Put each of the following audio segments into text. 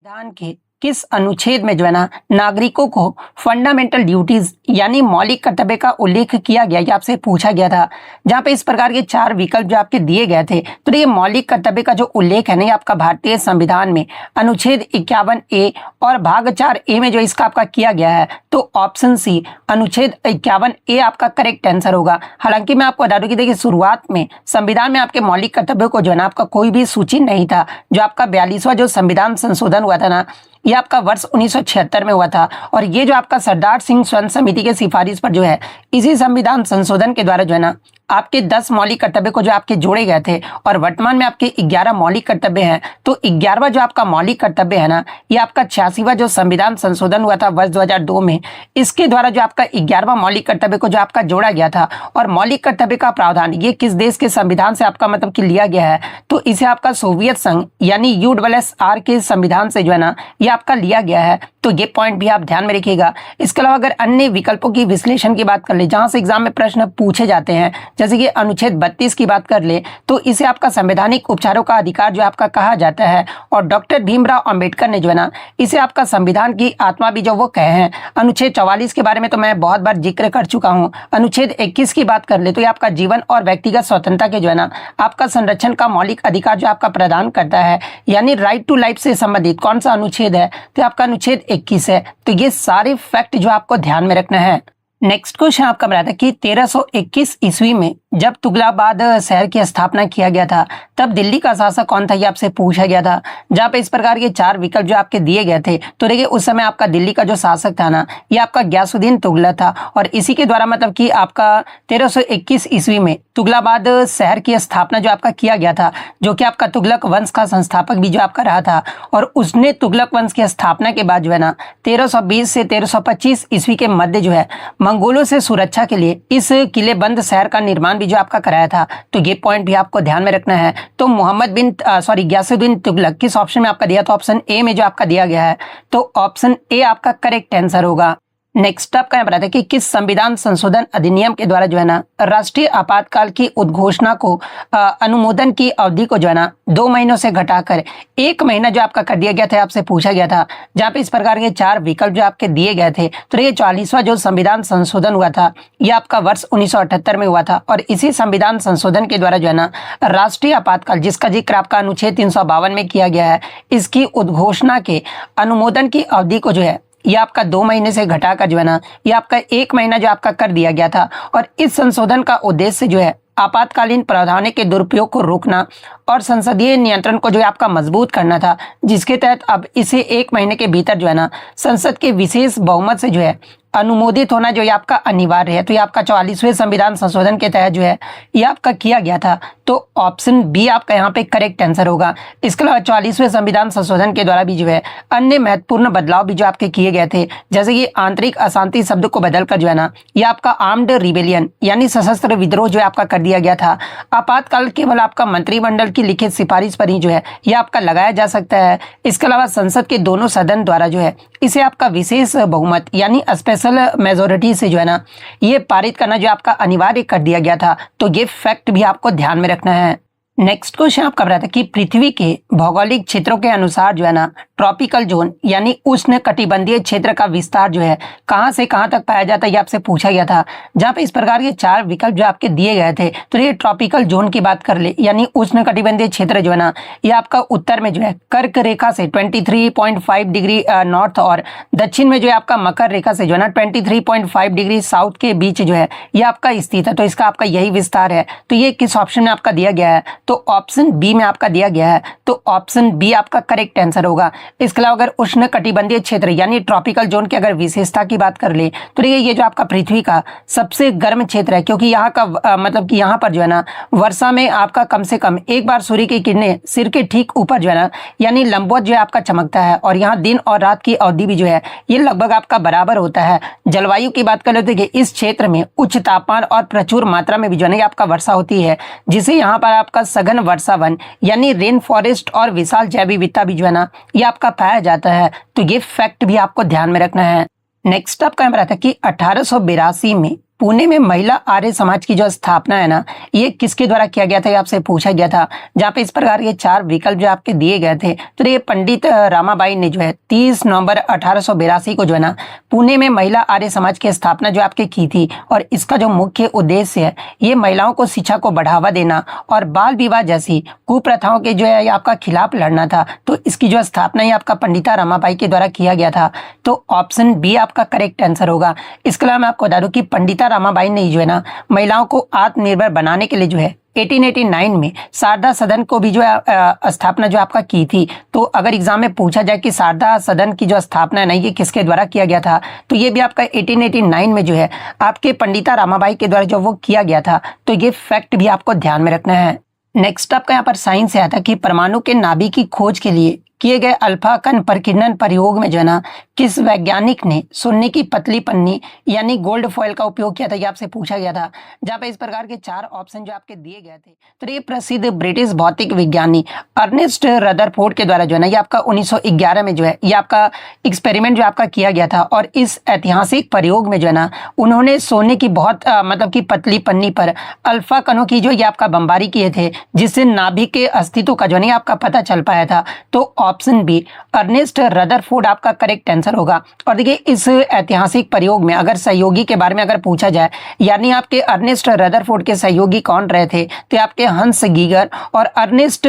संविधान के किस अनुच्छेद में जो है ना नागरिकों को फंडामेंटल ड्यूटीज यानी मौलिक कर्तव्य का उल्लेख किया गया, ये आपसे पूछा गया था। जहां पे इस प्रकार के चार विकल्प जो आपके दिए गए थे, तो ये मौलिक कर्तव्य का जो उल्लेख है ना, ये आपका भारतीय संविधान में अनुच्छेद 51A और भाग 4A में जो इसका आपका किया गया है, तो ऑप्शन सी अनुच्छेद 51A आपका करेक्ट आंसर होगा। हालांकि मैं आपको बता दूं कि देखिए, शुरुआत में संविधान में आपके मौलिक कर्तव्यों को जो है ना आपका कोई भी सूची नहीं था। जो आपका 42वां जो संविधान संशोधन हुआ था ना, ये आपका वर्ष 1976 में हुआ था। और ये जो आपका सरदार सिंह स्वर्ण समिति के सिफारिश पर जो है, इसी संविधान संशोधन के द्वारा जो है ना आपके 10 मौलिक कर्तव्य को जो आपके जोड़े गए थे। और वर्तमान में आपके 11 मौलिक कर्तव्य हैं। तो 11वां जो आपका मौलिक कर्तव्य है ना, ये आपका 86वां जो संविधान संशोधन हुआ था वर्ष 2002 में, इसके द्वारा जो आपका 11वां मौलिक कर्तव्य को जो आपका जोड़ा गया था। और मौलिक कर्तव्य का प्रावधान ये किस देश के संविधान से आपका मतलब कि लिया गया है, तो इसे आपका सोवियत संघ यानी USSR के संविधान से जो है ना ये आपका लिया गया है। तो ये पॉइंट भी आप ध्यान में रखिएगा। इसके अलावा अगर अन्य विकल्पों की विश्लेषण की बात कर ले, जहां से एग्जाम में प्रश्न पूछे जाते हैं, जैसे कि अनुच्छेद 32 की बात कर ले, तो इसे आपका संवैधानिक उपचारों का अधिकार जो आपका कहा जाता है। और डॉक्टर भीमराव अंबेडकर ने जो है ना इसे आपका संविधान की आत्मा भी जो वो कहे हैं। अनुच्छेद 44 के बारे में तो मैं बहुत बार जिक्र कर चुका हूँ। अनुच्छेद 21 की बात कर ले, तो ये आपका जीवन और व्यक्तिगत स्वतंत्रता के जो है ना आपका संरक्षण का मौलिक अधिकार जो आपका प्रदान करता है, यानी राइट टू लाइफ से संबंधित कौन सा अनुच्छेद है, तो आपका अनुच्छेद 21 है। तो ये सारे फैक्ट जो आपको ध्यान में रखना है। नेक्स्ट क्वेश्चन आपका बना था कि 1321 ईस्वी में जब तुगलकाबाद शहर की स्थापना किया गया था, तब दिल्ली का शासक कौन था, ये आपसे पूछा गया था। जहाँ पे इस प्रकार के चार विकल्प जो आपके दिए गए थे, तो देखिए उस समय आपका दिल्ली का जो शासक था ना, ये आपका गयासुद्दीन तुगलक था। और इसी के द्वारा मतलब कि आपका 1321 ईस्वी में तुगलकाबाद शहर की स्थापना जो आपका किया गया था, जो कि आपका तुगलक वंश का संस्थापक भी जो आपका रहा था। और उसने तुगलक वंश की स्थापना के बाद जो है ना 1320 से 1325 ईस्वी के मध्य जो है मंगोलों से सुरक्षा के लिए इस किलेबंद शहर का निर्माण भी जो आपका कराया था। तो ये पॉइंट भी आपको ध्यान में रखना है। तो गयासुद्दीन तुगलक किस ऑप्शन में आपका दिया, तो ऑप्शन ए में जो आपका दिया गया है, तो ऑप्शन ए आपका करेक्ट आंसर होगा। नेक्स्ट आपका यहाँ बताते हैं कि किस संविधान संशोधन अधिनियम के द्वारा जो है ना राष्ट्रीय आपातकाल की उद्घोषणा को अनुमोदन की अवधि को जो है ना 2 महीनों से घटाकर 1 महीना जो आपका कर दिया गया था, आपसे पूछा गया था। जहाँ पे इस प्रकार के चार विकल्प जो आपके दिए गए थे, तो ये 44वां जो संविधान संशोधन हुआ था, ये आपका वर्ष 1978 में हुआ था। और इसी संविधान संशोधन के द्वारा जो है ना राष्ट्रीय आपातकाल, जिसका जिक्र आपका अनुच्छेद 352 में किया गया है, इसकी उद्घोषणा के अनुमोदन की अवधि को जो है ये आपका 2 महीने से घटाकर जो है ना ये आपका 1 महीना जो आपका कर दिया गया था। और इस संशोधन का उद्देश्य जो है आपातकालीन प्रावधानों के दुरुपयोग को रोकना और संसदीय नियंत्रण को जो है आपका मजबूत करना था, जिसके तहत अब इसे 1 महीने के भीतर जो है ना संसद के विशेष बहुमत से जो है अनुमोदित होना जो ये आपका अनिवार्य है। तो ये आपका 44वें संविधान संशोधन के तहत जो है ये आपका किया गया था। तो ऑप्शन बी आपका यहाँ पे करेक्ट आंसर होगा। इसके अलावा 44वें संविधान संशोधन के द्वारा भी जो है अन्य महत्वपूर्ण बदलाव भी जो आपके किए गए थे, जैसे कि आंतरिक अशांति शब्द को बदलकर जो है ना ये आपका आर्म्ड रिबेलियन यानी सशस्त्र विद्रोह जो है आपका कर दिया गया था। आपातकाल केवल आपका मंत्रिमंडल की लिखित सिफारिश पर ही जो है ये आपका लगाया जा सकता है। इसके अलावा संसद के दोनों सदन द्वारा जो है इसे आपका विशेष बहुमत यानी स्पेशल मेजोरिटी से जो है ना ये पारित करना जो आपका अनिवार्य कर दिया गया था। तो ये फैक्ट भी आपको ध्यान में रखना है। नेक्स्ट क्वेश्चन आपका बता था कि पृथ्वी के भौगोलिक क्षेत्रों के अनुसार जो है ना ट्रॉपिकल जोन यानी उष्ण कटिबंधीय क्षेत्र का विस्तार जो है कहां से कहां तक पाया जाता है, ये आपसे पूछा गया था। जहां पे इस प्रकार के चार विकल्प जो आपके दिए गए थे, तो ये ट्रॉपिकल जोन की बात कर ले यानी उष्ण कटिबंधीय क्षेत्र जो है ना ये आपका उत्तर में जो है कर्क रेखा से 23.5 डिग्री नॉर्थ और दक्षिण में जो है आपका मकर रेखा से जो है ना 23.5 डिग्री साउथ के बीच जो है ये आपका स्थित है। तो इसका आपका यही विस्तार है। तो ये किस ऑप्शन में आपका दिया गया है, तो ऑप्शन बी में आपका दिया गया है। तो ऑप्शन बी आपका करेक्ट आंसर होगा। इसके अलावा अगर उष्ण कटिबंधीय क्षेत्र यानी ट्रॉपिकल जोन की अगर विशेषता की बात कर ले, तो ये जो आपका पृथ्वी का सबसे गर्म क्षेत्र है, क्योंकि यहाँ का मतलब कि यहाँ पर जो है ना वर्षा में आपका कम से कम एक बार सूर्य की किरणें सिर के ठीक ऊपर जो है ना यानी लंबवत जो है आपका चमकता है। और यहाँ दिन और रात की अवधि भी जो है ये लगभग आपका बराबर होता है। जलवायु की बात कर ले तो इस क्षेत्र में उच्च तापमान और प्रचुर मात्रा में भी जो है आपका वर्षा होती है, जिसे यहाँ पर आपका सघन वर्षा वन यानी रेन फॉरेस्ट और विशाल जैव विविधता भी जो है ना ये आपका पाया जाता है। तो ये फैक्ट भी आपको ध्यान में रखना है। नेक्स्ट आपका यहाँ पर आता है कि 1882 में पुणे में महिला आर्य समाज की जो स्थापना है ना, ये किसके द्वारा किया गया था, ये आपसे पूछा गया था। जहाँ पे इस प्रकार के 4 विकल्प जो आपके दिए गए थे, तो ये पंडित रामाबाई ने जो है 30 नवंबर 1882 को जो है ना पुणे में महिला आर्य समाज की स्थापना जो आपके की थी। और इसका जो मुख्य उद्देश्य है, ये महिलाओं को शिक्षा को बढ़ावा देना और बाल विवाह जैसी कुप्रथाओं के जो है आपका खिलाफ लड़ना था। तो इसकी जो स्थापना है आपका पंडिता रमाबाई के द्वारा किया गया था। तो ऑप्शन बी आपका करेक्ट आंसर होगा। इसके अलावा मैं आपको बता दूं कि पंडिता रमाबाई ने जो है ना महिलाओं को आत्मनिर्भर बनाने के लिए जो है 1889 में शारदा सदन को भी जो है स्थापना जो आपका की थी। तो अगर एग्जाम में पूछा जाए कि शारदा सदन की जो स्थापना है ना, ये किसके द्वारा किया गया था, तो ये भी आपका 1889 में जो है आपके पंडिता रमाबाई के द्वारा जो वो किया गया था। तो ये फैक्ट भी आपको ध्यान में रखना है। नेक्स्ट आपका यहाँ पर साइंस से आता कि परमाणु के नाभिक की खोज के लिए किए गए अल्फा कण प्रकीर्णन प्रयोग में जो है ना किस वैज्ञानिक ने सोने की पतली पन्नी यानी गोल्ड फॉयल का उपयोग किया था, ये आपसे पूछा गया था। जहाँ पे इस प्रकार के 4 ऑप्शन जो आपके दिए गए थे, तो ये प्रसिद्ध ब्रिटिश भौतिक विज्ञानी अर्नेस्ट रदरफोर्ड के द्वारा जो है ना ये आपका 1911 में जो है ये आपका एक्सपेरिमेंट जो आपका किया गया था। और इस ऐतिहासिक प्रयोग में जो है ना उन्होंने सोने की बहुत मतलब की पतली पन्नी पर अल्फा कणों की जो ये आपका बमबारी किए थे, जिससे नाभिक के अस्तित्व का जो है आपका पता चल पाया था। तो ऑप्शन बी अर्नेस्ट रदरफोर्ड आपका करेक्ट आंसर होगा। और देखिए इस ऐतिहासिक प्रयोग में अगर सहयोगी के बारे में अगर पूछा जाए, यानी आपके अर्नेस्ट रदरफोर्ड के सहयोगी कौन रहे थे, तो आपके हंस गीगर और अर्नेस्ट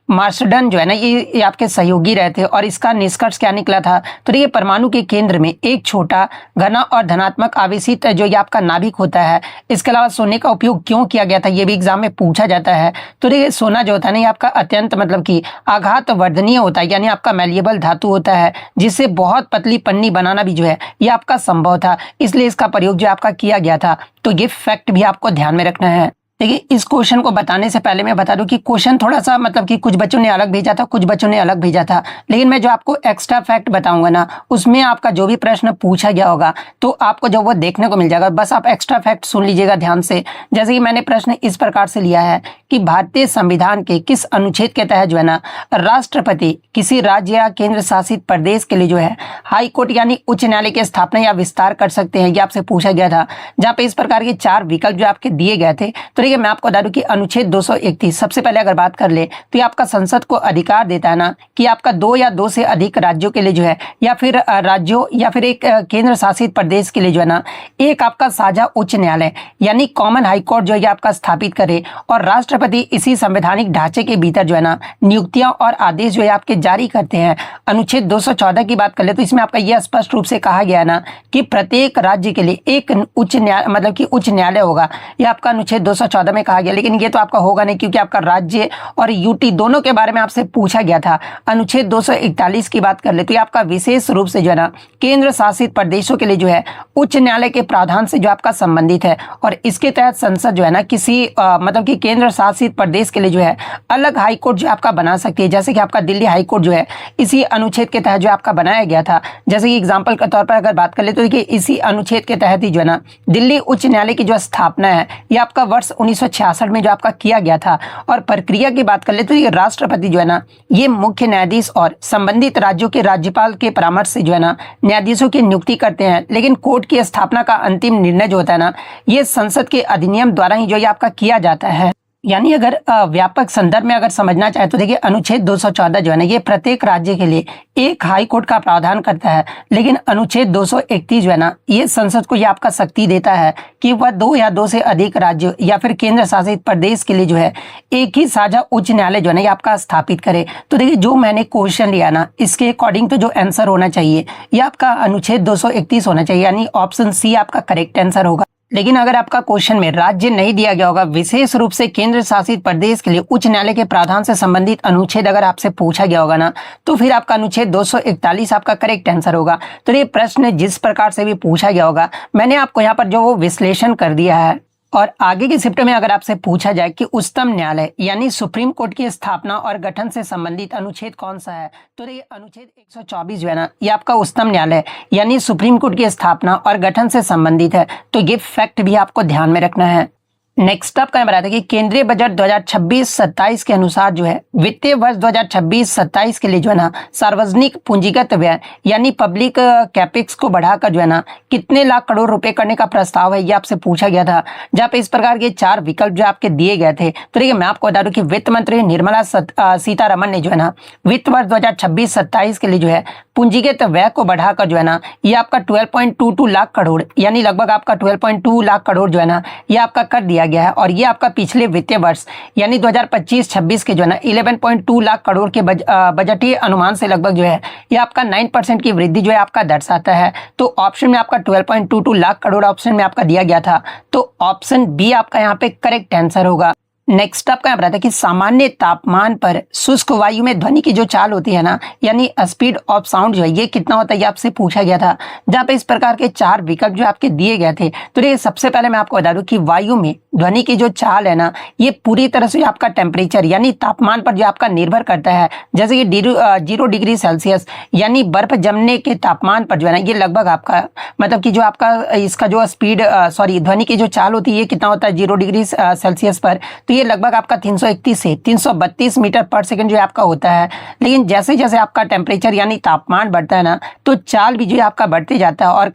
मार्सडन जो है ना ये आपके सहयोगी रहे थे। और इसका निष्कर्ष क्या निकला था, तो देखिए परमाणु के केंद्र में एक छोटा घना और धनात्मक आवेशित जो ये आपका नाभिक होता है। इसके अलावा सोने का उपयोग क्यों किया गया था, ये भी एग्जाम में पूछा जाता है। तो देखिए सोना जो होता है ना ये आपका अत्यंत मतलब कि आघात वर्धनीय होता है, यानी आपका मैलिएबल धातु होता है, जिससे बहुत पतली पन्नी बनाना भी जो है ये आपका संभव था, इसलिए इसका प्रयोग जो आपका किया गया था। तो ये फैक्ट भी आपको ध्यान में रखना है। देखिए इस क्वेश्चन को बताने से पहले मैं बता दूं कि क्वेश्चन थोड़ा सा मतलब कि कुछ बच्चों ने अलग भेजा था, कुछ बच्चों ने अलग भेजा था, लेकिन मैं जो आपको एक्स्ट्रा फैक्ट बताऊंगा ना उसमें आपका जो भी प्रश्न पूछा गया होगा तो आपको जो वो देखने को मिल जाएगा। बस आप एक्स्ट्रा फैक्ट सुन लीजिएगा ध्यान से। जैसे कि मैंने प्रश्न इस प्रकार से लिया है कि भारतीय संविधान के किस अनुच्छेद के तहत जो है ना राष्ट्रपति किसी राज्य या केंद्र शासित प्रदेश के लिए जो है हाई कोर्ट यानी उच्च न्यायालय की स्थापना या विस्तार कर सकते हैं, ये आपसे पूछा गया था। जहाँ पे इस प्रकार के 4 विकल्प जो आपके दिए गए थे, तो मैं आपको बता दूं कि अनुच्छेद 231 सबसे पहले अगर बात कर ले तो ये आपका संसद को अधिकार देता है ना कि आपका 2 या 2 से अधिक राज्यों के लिए जो है या फिर राज्यों या फिर एक केंद्र शासित प्रदेश के लिए जो है ना एक आपका साझा उच्च न्यायालय यानी कॉमन हाई कोर्ट जो है आपका स्थापित करे। और राष्ट्रपति इसी संवैधानिक ढांचे के भीतर जो है ना नियुक्तियां और आदेश जो है आपके जारी करते हैं। अनुच्छेद 214 की बात कर ले तो इसमें आपका यह स्पष्ट रूप से कहा गया है ना कि प्रत्येक राज्य के लिए एक उच्च न्याय मतलब कि उच्च न्यायालय होगा, यह आपका अनुच्छेद 214 में कहा गया। लेकिन ये तो आपका होगा नहीं क्योंकि आपका राज्य और यूटी दोनों के बारे में आपसे पूछा गया था। अनुच्छेद 241 की बात कर ले तो ये आपका विशेष रूप से जो है ना केंद्र शासित प्रदेशों के लिए जो है उच्च न्यायालय के प्रावधान से जो आपका संबंधित है। और इसके तहत संसद जो है ना किसी मतलब कि केंद्र शासित प्रदेश के लिए जो है अलग हाई कोर्ट जो आपका बना सकती है, जैसे कि आपका दिल्ली हाई कोर्ट जो है इसी अनुच्छेद के तहत जो आपका बनाया गया था। जैसे कि एग्जाम्पल के तौर पर अगर बात कर ले तो देखिए इसी अनुच्छेद के तहत ही जो है ना दिल्ली उच्च न्यायालय की जो स्थापना है ये आपका वर्ष 1966 में जो आपका किया गया था। और प्रक्रिया की बात कर ले तो ये राष्ट्रपति जो है ना ये मुख्य न्यायाधीश और संबंधित राज्यों के राज्यपाल के परामर्श से जो है ना न्यायाधीशों की नियुक्ति करते हैं। लेकिन कोर्ट की स्थापना का अंतिम निर्णय जो होता है ना ये संसद के अधिनियम द्वारा ही जो ये आपका किया जाता है। यानी अगर व्यापक संदर्भ में अगर समझना चाहे तो देखिए अनुच्छेद 214 जो है ना ये प्रत्येक राज्य के लिए एक हाई कोर्ट का प्रावधान करता है। लेकिन अनुच्छेद 231 जो है ना ये संसद को ये आपका शक्ति देता है कि वह 2 या 2 से अधिक राज्य या फिर केंद्र शासित प्रदेश के लिए जो है एक ही साझा उच्च न्यायालय जो है ना ये आपका स्थापित करे। तो देखिए जो मैंने क्वेश्चन लिया ना इसके अकॉर्डिंग तो जो आंसर होना चाहिए ये आपका अनुच्छेद 231 होना चाहिए, यानी ऑप्शन सी आपका करेक्ट आंसर होगा। लेकिन अगर आपका क्वेश्चन में राज्य नहीं दिया गया होगा, विशेष रूप से केंद्र शासित प्रदेश के लिए उच्च न्यायालय के प्रावधान से संबंधित अनुच्छेद अगर आपसे पूछा गया होगा ना तो फिर आपका अनुच्छेद 241 आपका करेक्ट आंसर होगा। तो ये प्रश्न जिस प्रकार से भी पूछा गया होगा मैंने आपको यहाँ पर जो वो विश्लेषण कर दिया है। और आगे की शिफ्ट में अगर आपसे पूछा जाए कि उच्चतम न्यायालय यानी सुप्रीम कोर्ट की स्थापना और गठन से संबंधित अनुच्छेद कौन सा है, तो ये अनुच्छेद 124 जो है ना ये आपका उच्चतम न्यायालय यानी सुप्रीम कोर्ट की स्थापना और गठन से संबंधित है। तो ये फैक्ट भी आपको ध्यान में रखना है। नेक्स्ट आपका मैं बताया था कि केंद्रीय बजट 2026-27 के अनुसार जो है वित्तीय वर्ष 2026-27 के लिए जो है ना सार्वजनिक पूंजीगत व्यय यानी पब्लिक कैपेक्स को बढ़ाकर जो है ना कितने लाख करोड़ रुपए करने का प्रस्ताव है, ये आपसे पूछा गया था। जहाँ पे इस प्रकार के 4 विकल्प जो आपके दिए गए थे। तो देखिए मैं आपको बता दूं कि वित्त मंत्री निर्मला सीतारमण ने जो है ना वित्त वर्ष 2026-27 के लिए जो है पूंजीगत व्यय को बढ़ाकर जो है ना ये आपका 12.22 लाख करोड़ यानी लगभग आपका 12.2 लाख करोड़ जो है ना ये आपका कर दिया गया है। और ये आपका पिछले वित्तीय वर्ष यानी 2025-26 के जो है ना 11.2 लाख करोड़ के बजटीय अनुमान से लगभग जो है ये आपका 9% की वृद्धि जो है आपका दर्शाता है। तो ऑप्शन में आपका 12.22 लाख करोड़ ऑप्शन में आपका दिया गया था, तो ऑप्शन बी आपका यहाँ पे करेक्ट आंसर होगा। नेक्स्ट आपका यहाँ बताया था कि सामान्य तापमान पर शुष्क वायु में ध्वनि की जो चाल होती है ना यानी स्पीड ऑफ साउंड जो है ये कितना होता है, ये आपसे पूछा गया था। जहाँ पे इस प्रकार के 4 विकल्प जो आपके दिए गए थे। तो देखिए सबसे पहले मैं आपको बता दूं कि वायु में ध्वनि की जो चाल है ना ये पूरी तरह से आपका टेम्परेचर यानी तापमान पर जो आपका निर्भर करता है। जैसे कि 0 डिग्री सेल्सियस यानी बर्फ जमने के तापमान पर जो है ना ये लगभग आपका मतलब कि जो आपका इसका जो स्पीड ध्वनि की जो चाल होती है ये कितना होता है 0 डिग्री सेल्सियस पर, तो ये लगभग आपका 331 से 332 मीटर पर सेकंड जो आपका होता है। लेकिन जैसे जैसे आपका टेम्परेचर यानी तापमान बढ़ता है ना तो चाल भी जो है आपका बढ़ते जाता है। और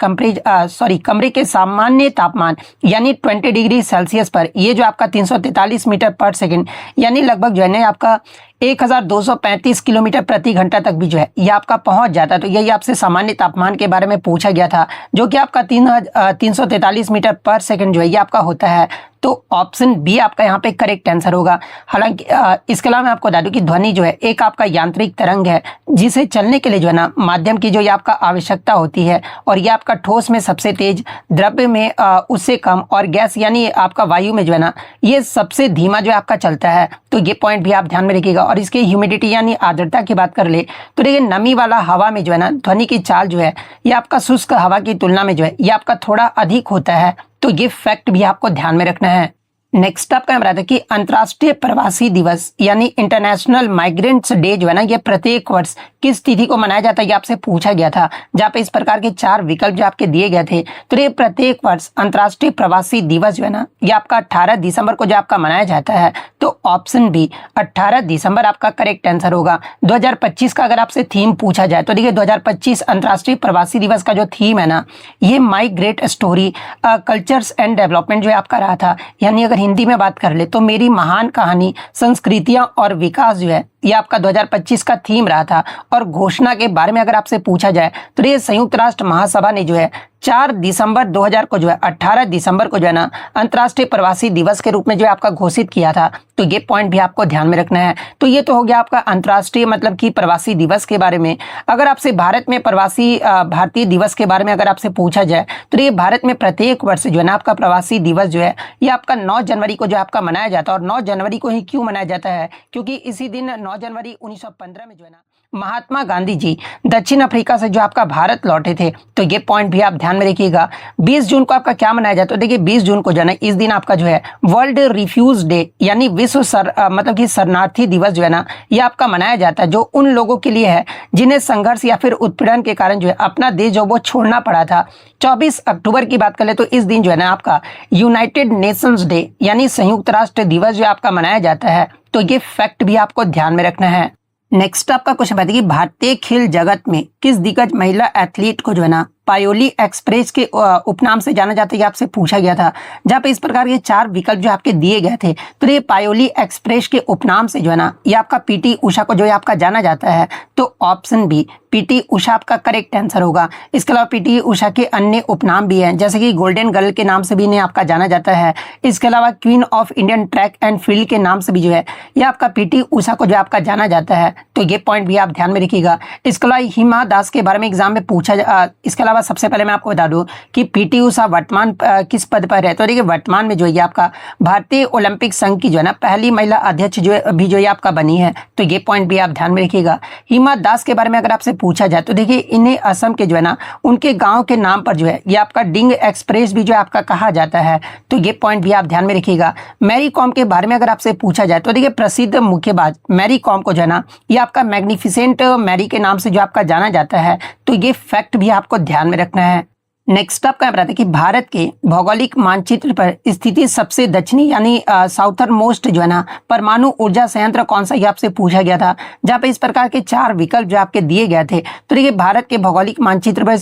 कमरे के सामान्य तापमान यानी 20 डिग्री सेल्सियस पर ये जो आपका 343 मीटर पर सेकंड यानी लगभग जो है ना आपका 1235 किलोमीटर प्रति घंटा तक भी जो है ये आपका पहुंच जाता है। तो यही आपसे सामान्य तापमान के बारे में पूछा गया था जो कि आपका 343 मीटर पर सेकंड जो है ये आपका होता है। तो ऑप्शन बी आपका यहाँ पे करेक्ट आंसर होगा। हालांकि इसके अलावा मैं आपको बता दूं कि ध्वनि जो है एक आपका यांत्रिक तरंग है जिसे चलने के लिए जो है ना माध्यम की जो ये आपका आवश्यकता होती है। और ये आपका ठोस में सबसे तेज, द्रव्य में उससे कम और गैस यानी आपका वायु में जो है ना ये सबसे धीमा जो है आपका चलता है। तो ये पॉइंट भी आप ध्यान में रखिएगा। और इसकी ह्यूमिडिटी यानी आर्द्रता की बात कर ले तो देखिए नमी वाला हवा में जो है ना ध्वनि की चाल जो है ये आपका शुष्क हवा की तुलना में जो है ये आपका थोड़ा अधिक होता है। तो ये फैक्ट भी आपको ध्यान में रखना है। नेक्स्ट आपका हम बताते कि अंतर्राष्ट्रीय प्रवासी दिवस यानी इंटरनेशनल माइग्रेंट्स डे जो है ना ये प्रत्येक वर्ष किस तिथि को मनाया जाता है, ये आपसे पूछा गया था। जहाँ पे इस प्रकार के 4 विकल्प जो आपके दिए गए थे। तो ये प्रत्येक वर्ष अंतर्राष्ट्रीय प्रवासी दिवस जो है ना ये आपका 18 दिसंबर को जो आपका मनाया जाता है। तो ऑप्शन बी 18 दिसंबर आपका करेक्ट आंसर होगा। 2025 का अगर आपसे थीम पूछा जाए तो देखिए 2025 अंतर्राष्ट्रीय प्रवासी दिवस का जो थीम है ना ये my great story cultures and development जो है आपका रहा था। यानी अगर हिंदी में बात कर ले तो मेरी महान कहानी, संस्कृतियां और विकास जो है ये आपका 2025 का थीम रहा था। और घोषणा के बारे में अगर आपसे पूछा जाए तो ये संयुक्त राष्ट्र महासभा ने जो है 4 दिसंबर 2000 को जो है 18 दिसंबर को जो है ना अंतर्राष्ट्रीय प्रवासी दिवस के रूप में जो है आपका घोषित किया था। तो ये पॉइंट भी आपको ध्यान में रखना है। तो ये तो हो गया आपका अंतर्राष्ट्रीय मतलब कि प्रवासी दिवस के बारे में। अगर आपसे भारत में प्रवासी भारतीय दिवस के बारे में अगर आपसे पूछा जाए तो ये भारत में प्रत्येक वर्ष जो है ना आपका प्रवासी दिवस जो है ये आपका 9 जनवरी को जो आपका मनाया जाता है। और 9 जनवरी को ही क्यों मनाया जाता है, क्योंकि इसी दिन 9 जनवरी 1915 में जो है ना महात्मा गांधी जी दक्षिण अफ्रीका से जो आपका भारत लौटे थे। तो ये पॉइंट भी आप ध्यान में रखिएगा। 20 जून को आपका क्या मनाया जाता है, तो देखिए 20 जून को जो है ना इस दिन आपका जो है वर्ल्ड रिफ्यूज डे यानी विश्व मतलब कि शरणार्थी दिवस जो है ना ये आपका मनाया जाता है। जो उन लोगों के लिए है जिन्हें संघर्ष या फिर उत्पीड़न के कारण जो है अपना देश जो वो छोड़ना पड़ा था। 24 अक्टूबर की बात कर ले तो इस दिन जो है ना आपका यूनाइटेड नेशंस डे यानी संयुक्त राष्ट्र दिवस जो आपका मनाया जाता है। तो ये फैक्ट भी आपको ध्यान में रखना है। नेक्स्ट आपका क्वेश्चन बताइए कि भारतीय खेल जगत में किस दिग्गज महिला एथलीट को जो है ना पायोली एक्सप्रेस के उपनाम से जाना जाता है, ये आपसे पूछा गया था। जहाँ पे इस प्रकार के 4 विकल्प जो आपके दिए गए थे। तो ये पायोली एक्सप्रेस के उपनाम से जो है ना ये आपका पीटी उषा को जो है आपका जाना जाता है। तो ऑप्शन बी पीटी उषा आपका करेक्ट आंसर होगा। इसके अलावा पीटी उषा के अन्य उपनाम भी हैं, जैसे कि गोल्डन गर्ल के नाम से भी इन्हें आपका जाना जाता है। इसके अलावा queen of Indian track and field के नाम से भी जो है ये आपका पीटी उषा को जो आपका जाना जाता है। तो ये पॉइंट भी आप ध्यान में रखिएगा। इसके अलावा हिमा दास के बारे में एग्जाम में पूछा इसके अलावा सबसे पहले मैं आपको बता दूं कि पीटी उषा वर्तमान किस पद पर है। तो देखिए वर्तमान में जो है आपका भारतीय ओलंपिक संघ की जो है ना पहली महिला अध्यक्ष जो है भी जो है आपका बनी है। तो ये पॉइंट भी आप ध्यान में रखिएगा। हिमा दास के बारे में अगर आपसे पूछा जाए तो देखिए इन्हें असम के जो है ना उनके गांव के नाम पर जो है ये आपका डिंग एक्सप्रेस भी जो है आपका कहा जाता है। तो ये पॉइंट भी आप ध्यान में रखिएगा। मैरी कॉम के बारे में अगर आपसे पूछा जाए तो देखिए प्रसिद्ध मुक्केबाज मैरी कॉम को जो है ना ये आपका मैग्निफिसेंट मैरी के नाम से जो आपका जाना जाता है। तो ये फैक्ट भी आपको ध्यान में रखना है। नेक्स्ट आपका बताते हैं कि भारत के भौगोलिक मानचित्र पर स्थिति सबसे दक्षिणी यानी साउथर्न मोस्ट जो है ना परमाणु ऊर्जा संयंत्र कौन सा, ये आपसे पूछा गया था। जहाँ पे इस प्रकार के 4 विकल्प जो आपके दिए गए थे। तो देखिए भारत के भौगोलिक मानचित्र पर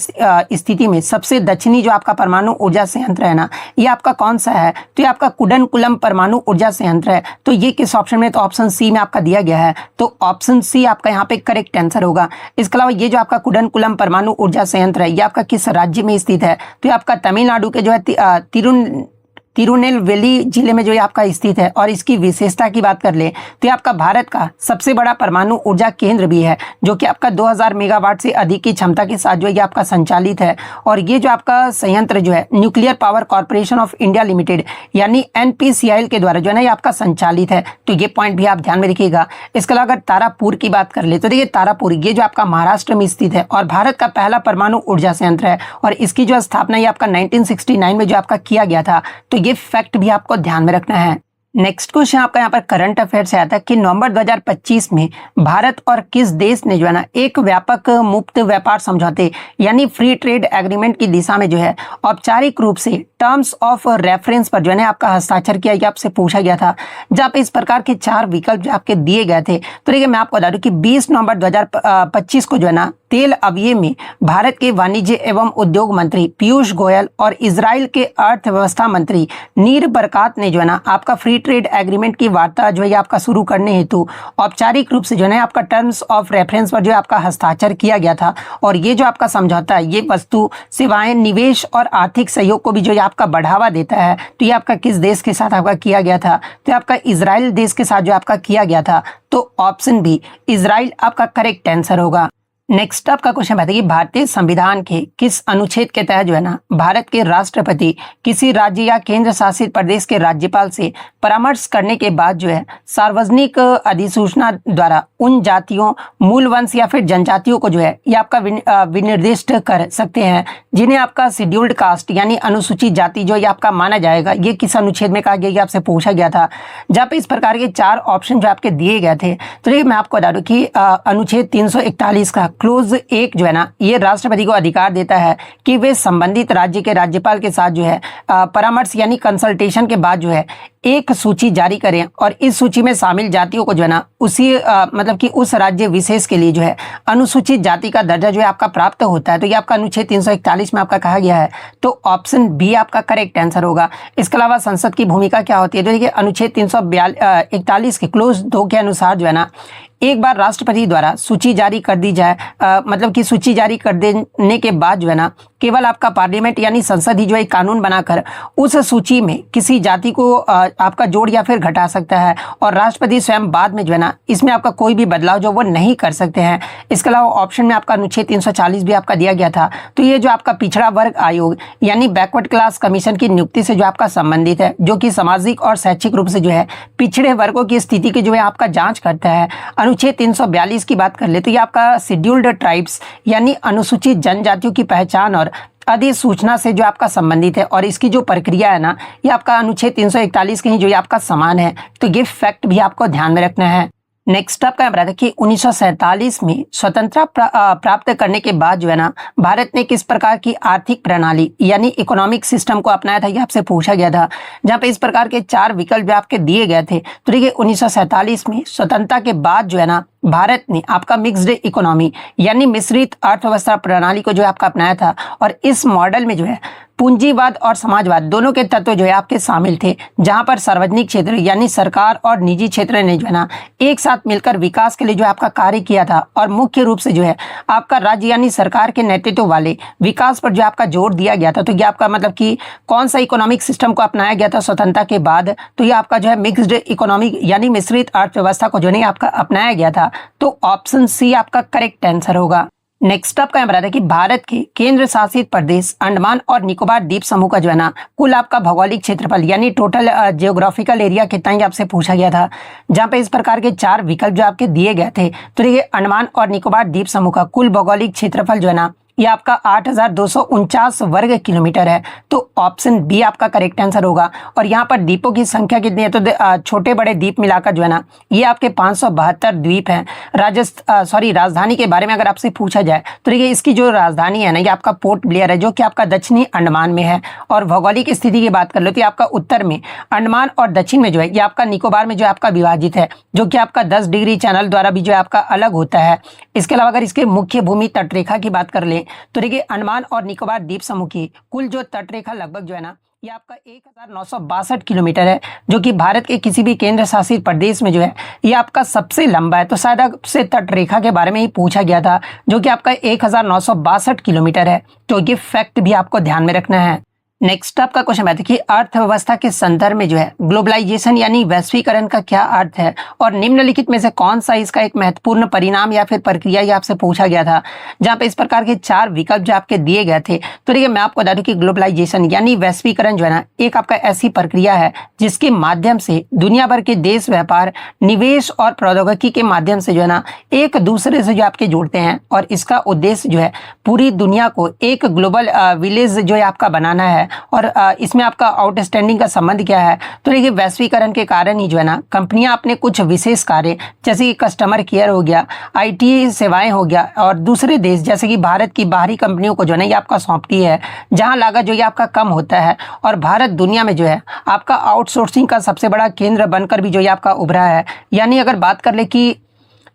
स्थिति में सबसे दक्षिणी जो आपका परमाणु ऊर्जा संयंत्र है ना, ये आपका कौन सा है, तो ये आपका कुडनकुलम परमाणु ऊर्जा संयंत्र है। तो ये किस ऑप्शन में, तो ऑप्शन सी में आपका दिया गया है। तो ऑप्शन सी आपका यहाँ पे करेक्ट आंसर होगा। इसके अलावा ये जो आपका कुडनकुलम परमाणु ऊर्जा संयंत्र है, ये आपका किस राज्य में स्थित है, तो ये आपका तमिलनाडु के जो है तिरुनेलवेली जिले में जो ये आपका स्थित है। और इसकी विशेषता की बात कर ले तो ये आपका भारत का सबसे बड़ा परमाणु ऊर्जा केंद्र भी है, जो कि आपका 2000 मेगावाट से अधिक की क्षमता के साथ जो है ये आपका संचालित है। और ये जो आपका संयंत्र जो है nuclear power corporation of India limited यानी NPCIL के द्वारा जो है ना ये आपका संचालित है। तो ये पॉइंट भी आप ध्यान में रखिएगा। इसके अलावा अगर तारापुर की बात कर ले तो देखिए तारापुर ये जो आपका महाराष्ट्र में स्थित है और भारत का पहला परमाणु ऊर्जा संयंत्र है। और इसकी जो स्थापना ये आपका 1969 में जो आपका किया गया था। तो ये फैक्ट भी आपको ध्यान में रखना है। नेक्स्ट क्वेश्चन आपका यहाँ पर करंट अफेयर से आता है कि नवंबर 2025 में भारत और किस देश ने जो है ना एक व्यापक मुक्त व्यापार समझौते यानी फ्री ट्रेड एग्रीमेंट की दिशा में जो है औपचारिक रूप से टर्म्स ऑफ रेफरेंस पर जो है ना आपका हस्ताक्षर किया, ये आपसे पूछा गया था। जहाँ पे इस प्रकार के 4 विकल्प जो आपके दिए गए थे। तो देखिए मैं आपको बता दूं कि 20 नवंबर 2025 को जो है ना तेल अवीव में भारत के वाणिज्य एवं उद्योग मंत्री पीयूष गोयल और इजराइल के अर्थव्यवस्था मंत्री नीर बरकात ने जो है ना आपका फ्री ट्रेड एग्रीमेंट की वार्ता जो है आपका शुरू करने हेतु औपचारिक रूप से जो है आपका टर्म्स ऑफ रेफरेंस पर जो है आपका हस्ताक्षर किया गया था। और ये जो आपका समझौता है ये वस्तु सेवाएं निवेश और आर्थिक सहयोग को भी जो है आपका बढ़ावा देता है। तो ये आपका किस देश के साथ आपका किया गया था, तो आपका इजराइल देश के साथ जो आपका किया गया था। तो ऑप्शन बी इजराइल आपका करेक्ट आंसर होगा। नेक्स्ट आपका क्वेश्चन बताइए भारतीय संविधान के किस अनुच्छेद के तहत जो है ना भारत के राष्ट्रपति किसी राज्य या केंद्र शासित प्रदेश के राज्यपाल से परामर्श करने के बाद जो है सार्वजनिक अधिसूचना द्वारा उन जातियों मूल वंश या फिर जनजातियों को जो है ये आपका विनिर्दिष्ट कर सकते हैं जिन्हें आपका शेड्यूल्ड कास्ट यानी अनुसूचित जाति जो ये आपका माना जाएगा। ये किस अनुच्छेद में कहा गया, ये आपसे पूछा गया था। जहाँ पे इस प्रकार के 4 ऑप्शन जो आपके दिए गए थे। तो ये मैं आपको बता दूं कि अनुच्छेद 341 का क्लोज 1 जो है ना ये राष्ट्रपति को अधिकार देता है कि वे संबंधित राज्य के राज्यपाल के साथ जो है परामर्श यानी कंसल्टेशन के बाद जो है एक सूची जारी करें और इस सूची में शामिल जातियों को जो है ना उसी मतलब कि उस राज्य विशेष के लिए जो है अनुसूचित जाति का दर्जा जो है आपका प्राप्त होता है। तो ये आपका अनुच्छेद 341 में आपका कहा गया है। तो ऑप्शन बी आपका करेक्ट आंसर होगा। इसके अलावा संसद की भूमिका क्या होती है, तो देखिए अनुच्छेद 341 के क्लोज 2 के अनुसार जो है ना एक बार राष्ट्रपति द्वारा सूची जारी कर दी जाए मतलब कि सूची जारी कर देने के बाद जो है ना केवल आपका पार्लियामेंट यानी संसद ही जो है कानून बनाकर उस सूची में किसी जाति को आपका जोड़ या फिर घटा सकता है और राष्ट्रपति स्वयं बाद में जो है ना इसमें आपका कोई भी बदलाव जो वो नहीं कर सकते हैं। इसके अलावा ऑप्शन में आपका अनुच्छेद 340 भी आपका दिया गया था। तो ये जो आपका पिछड़ा वर्ग आयोग यानी बैकवर्ड क्लास कमीशन की नियुक्ति से जो आपका संबंधित है, जो कि सामाजिक और शैक्षिक रूप से जो है पिछड़े वर्गों की स्थिति की जो है आपका जांच करता है। अनुच्छेद 342 की बात कर ले तो ये आपका शेड्यूल्ड ट्राइब्स यानी अनुसूचित जनजातियों की पहचान और अधिसूचना से जो आपका संबंधित है और इसकी जो प्रक्रिया है ना ये आपका अनुच्छेद 341 के ही जो ये आपका समान है। तो ये फैक्ट भी आपको ध्यान में रखना है। नेक्स्ट आपका बताया कि 1947 में स्वतंत्रता प्राप्त करने के बाद जो है ना भारत ने किस प्रकार की आर्थिक प्रणाली यानी इकोनॉमिक सिस्टम को अपनाया था, ये आपसे पूछा गया था। जहाँ पे इस प्रकार के 4 विकल्प आपके दिए गए थे। तो देखिए 1947 में स्वतंत्रता के बाद जो है ना भारत ने आपका मिक्स्ड इकोनॉमी यानी मिश्रित अर्थव्यवस्था प्रणाली को जो आपका अपनाया था और इस मॉडल में जो है पूंजीवाद और समाजवाद दोनों के तत्व जो है आपके शामिल थे, जहां पर सार्वजनिक क्षेत्र यानी सरकार और निजी क्षेत्र ने जो है ना एक साथ मिलकर विकास के लिए जो आपका कार्य किया था और मुख्य रूप से जो है आपका राज्य यानी सरकार के नेतृत्व वाले विकास पर जो आपका जोर दिया गया था। तो ये आपका मतलब कि कौन सा इकोनॉमिक सिस्टम को अपनाया गया था स्वतंत्रता के बाद, तो ये आपका जो है मिक्स्ड इकोनॉमिक यानी मिश्रित अर्थव्यवस्था को जो है आपका अपनाया गया था। तो ऑप्शन सी आपका करेक्ट आंसर होगा। नेक्स्ट आपका यहाँ बताया कि भारत के केंद्र शासित प्रदेश अंडमान और निकोबार द्वीप समूह का जो है ना कुल आपका भौगोलिक क्षेत्रफल यानी टोटल जियोग्राफिकल एरिया कितना ही आपसे पूछा गया था। जहाँ पे इस प्रकार के 4 विकल्प जो आपके दिए गए थे। तो देखिए अंडमान और निकोबार द्वीप समूह का कुल भौगोलिक क्षेत्रफल जो है ना ये आपका 8,249 वर्ग किलोमीटर है। तो ऑप्शन बी आपका करेक्ट आंसर होगा। और यहाँ पर द्वीपों की संख्या कितनी है, तो छोटे बड़े द्वीप मिलाकर जो है ना, ये आपके 572 द्वीप हैं। राजधानी के बारे में अगर आपसे पूछा जाए तो देखिए, इसकी जो राजधानी है ना, ये आपका पोर्ट ब्लेयर है, जो कि आपका दक्षिणी अंडमान में है। और भौगोलिक स्थिति की बात कर लो तो ये आपका उत्तर में अंडमान और दक्षिण में जो है, ये आपका निकोबार में जो है आपका विभाजित है, जो कि आपका 10 डिग्री चैनल द्वारा भी जो है आपका अलग होता है। इसके अलावा अगर इसके मुख्य भूमि तटरेखा की बात कर लें तो देखिए, अंडमान और निकोबार द्वीप समूह की कुल जो तटरेखा लगभग जो है ना, ये आपका 1962 किलोमीटर है, जो कि भारत के किसी भी केंद्र शासित प्रदेश में जो है, ये आपका सबसे लंबा है। तो शायद आपसे तटरेखा के बारे में ही पूछा गया था, जो कि आपका 1962 किलोमीटर है। तो ये फैक्ट भी आपको ध्यान में रखना है। नेक्स्ट आपका क्वेश्चन है कि अर्थव्यवस्था के संदर्भ में जो है ग्लोबलाइजेशन यानी वैश्वीकरण का क्या अर्थ है, और निम्नलिखित में से कौन सा इसका एक महत्वपूर्ण परिणाम या फिर प्रक्रिया ये आपसे पूछा गया था, जहां पे इस प्रकार के 4 विकल्प जो आपके दिए गए थे। तो देखिए, मैं आपको बता दूं कि ग्लोबलाइजेशन यानी वैश्वीकरण जो है ना, एक आपका ऐसी प्रक्रिया है जिसके माध्यम से दुनिया भर के देश व्यापार, निवेश और प्रौद्योगिकी के माध्यम से जो है ना, एक दूसरे से जो आपके जुड़ते हैं। और इसका उद्देश्य जो है पूरी दुनिया को एक ग्लोबल विलेज जो है आपका बनाना है। और इसमें आपका आउटस्टैंडिंग का संबंध क्या है, तो देखिए, वैश्वीकरण के कारण ही जो है ना, कंपनियां अपने कुछ विशेष कार्य जैसे कि कस्टमर केयर हो गया, आईटी सेवाएं हो गया, और दूसरे देश जैसे कि भारत की बाहरी कंपनियों को जो है ना, ये आपका सौंपती है, जहां लागत जो ये आपका कम होता है। और भारत दुनिया में जो है आपका आउटसोर्सिंग का सबसे बड़ा केंद्र बनकर भी जो ये आपका उभरा है। यानी अगर बात कर ले कि